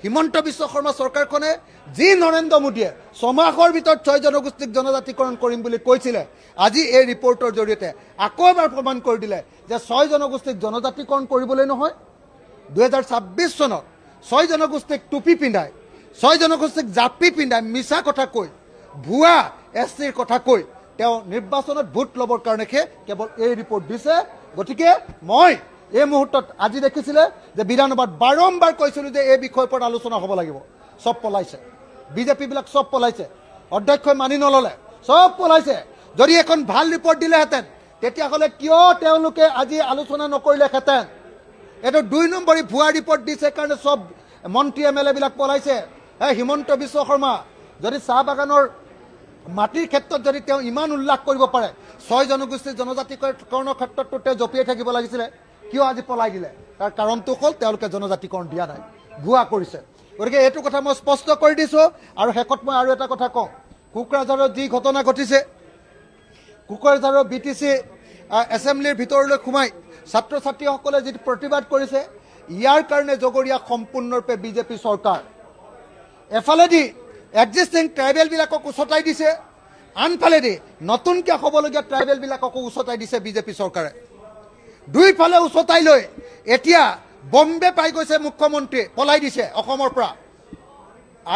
হিমন্ত বিশ্ব শৰ্মা চৰকাৰখনে যি নৰেন্দ্ৰ মোদীয়ে ছমাহৰ ভিতৰত 6 জনগোষ্ঠীক জনজাতিকৰণ কৰিম বুলি কৈছিলে আজি এই ৰিপৰ্টৰ জৰিয়তে আকৌ এবাৰ প্ৰমাণ কৰি দিলে যে 6 জনগোষ্ঠীক জনজাতিকৰণ কৰিবলৈ নহয় 2026 চনত 6 জনগোষ্ঠীক টুপি পিন্ধাই 6 জনগোষ্ঠীক জাপি পিন্ধাই মিছা কথা কৈ ভুৱা এছচিৰ কথা কৈ তেওঁ নিৰ্বাচনত ভোট ল'বৰ কাৰণে কেৱল এই ৰিপৰ্ট দিছে গতিকে মই এই মুহূৰ্তত আজি দেখিছিলে যে বিধানসভাত বাৰম্বাৰ কৈছিলোঁ যে এই বিষয়ৰ ওপৰত আলোচনা হ'ব লাগিব সব পলাইছে বিজেপি বিলাক সব পলাইছে অধ্যক্ষই মানি নললে সব পলাইছে যদি এখন ভাল ৰিপৰ্ট দিলেহেঁতেন তেতিয়াহ'লে কিয় তেওঁলোকে আজি আলোচনা নকৰিলেহেঁতেন এইটো 2 নম্বৰী ভুৱা ৰিপৰ্ট দিছে কাৰণে সব মন্ত্ৰী এমএলএ বিলাক পলাইছে হিমন্ত বিশ্ব শৰ্মা যদি চাহ বাগানৰ মাটিৰ ক্ষেত্ৰত যদি তেওঁ ইমান উল্লেখ কৰিব পাৰে 6 জনগোষ্ঠীৰ জনজাতিকৰণৰ ক্ষেত্ৰতো তেওঁ জপিয়াই থাকিব লাগিছিলে কিয় আজি পলাই দিলে তাৰ কাৰণটো হ'ল তেওঁলোকে জনজাতিকৰণ দিয়া নাই ভুৱা কৰিছে গতিকে এইটো কথা মই স্পষ্ট কৰি দিছোঁ আৰু শেষত মই আৰু এটা কথা কওঁ কোকৰাঝাৰৰ যি ঘটনা ঘটিছে কোকৰাঝাৰৰ বিটিচি এছেম্বলিৰ ভিতৰলৈ সোমাই ছাত্ৰ ছাত্ৰীসকলে যি প্ৰতিবাদ কৰিছে ইয়াৰ কাৰণে জগৰীয়া সম্পূৰ্ণৰূপে বিজেপি চৰকাৰ এফালেদি এক্সিষ্টিং ট্ৰাইবেলবিলাকক উচতাই দিছে আনফালেদি নতুনকৈ হ'বলগীয়া ট্ৰাইবেলবিলাককো উচতাই দিছে বিজেপি চৰকাৰে দুইফালে উচতাই লৈ এতিয়া বম্বে পাই গৈছে মুখ্যমন্ত্ৰী পলাই দিছে অসমৰ পৰা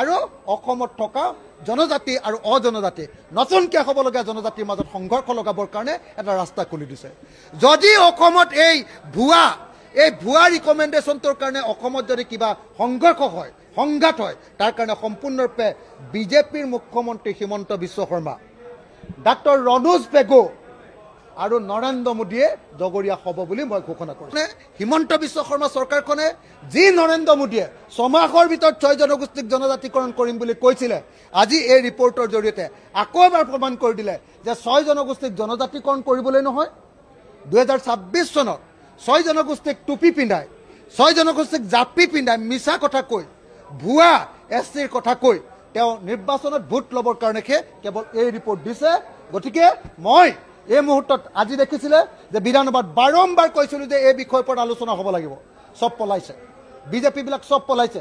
আৰু অসমত থকা জনজাতি আৰু অজনজাতি নতুনকৈ হ'বলগীয়া জনজাতিৰ মাজত সংঘৰ্ষ লগাবৰ কাৰণে এটা ৰাস্তা খুলি দিছে যদি অসমত এই ভুৱা ৰিকমেণ্ডেশ্যনটোৰ কাৰণে অসমত যদি কিবা সংঘৰ্ষ হয় সংঘাত হয় তাৰ কাৰণে সম্পূৰ্ণৰূপে বিজেপিৰ মুখ্যমন্ত্ৰী হিমন্ত বিশ্ব শৰ্মা ডাক্তৰ ৰণোজ পেগু আৰু নৰেন্দ্ৰ মোদীয়ে জগৰীয়া হ'ব বুলি মই ঘোষণা কৰিছোঁ হিমন্ত বিশ্ব শৰ্মা চৰকাৰখনে যি নৰেন্দ্ৰ মোদীয়ে ছমাহৰ ভিতৰত 6 জনগোষ্ঠীক জনজাতিকৰণ কৰিম বুলি কৈছিলে আজি এই ৰিপৰ্টৰ জৰিয়তে আকৌ এবাৰ প্ৰমাণ কৰি দিলে যে 6 জনগোষ্ঠীক জনজাতিকৰণ কৰিবলৈ নহয় 2026 চনত 6 জনগোষ্ঠীক টুপি পিন্ধাই 6 জনগোষ্ঠীক জাপি পিন্ধাই মিছা কথা কৈ ভুৱা এছচিৰ কথা কৈ তেওঁ নিৰ্বাচনত ভোট ল'বৰ কাৰণে কেৱল এই ৰিপৰ্ট দিছে গতিকে মই এই মুহূৰ্তত আজি দেখিছিলে যে বিধানসভাত বাৰম্বাৰ কৈছিলোঁ যে এই বিষয়ৰ ওপৰত আলোচনা হ'ব লাগিব সব পলাইছে বিজেপি বিলাক সব পলাইছে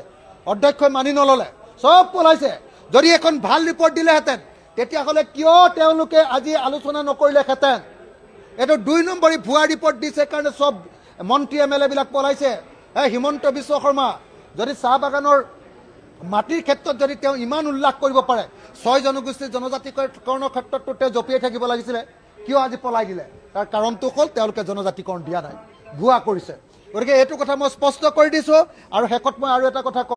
অধ্যক্ষই মানি নললে সব পলাইছে যদি এখন ভাল ৰিপৰ্ট দিলেহেঁতেন তেতিয়াহ'লে কিয় তেওঁলোকে আজি আলোচনা নকৰিলেহেঁতেন এইটো 2 নম্বৰী ভুৱা ৰিপৰ্ট দিছে কাৰণে সব মন্ত্ৰী এমএলএ বিলাক পলাইছে হিমন্ত বিশ্ব শৰ্মা যদি চাহ বাগানৰ মাটিৰ ক্ষেত্ৰত যদি তেওঁ ইমান উল্লেখ কৰিব পাৰে 6 জনগোষ্ঠীৰ জনজাতিকৰণৰ ক্ষেত্ৰতো তেওঁ জপিয়াই থাকিব লাগিছিলে কিয় আজি পলাই দিলে তাৰ কাৰণটো হ'ল তেওঁলোকে জনজাতিকৰণ দিয়া নাই ভুৱা কৰিছে গতিকে এইটো কথা মই স্পষ্ট কৰি দিছোঁ আৰু শেষত মই আৰু এটা কথা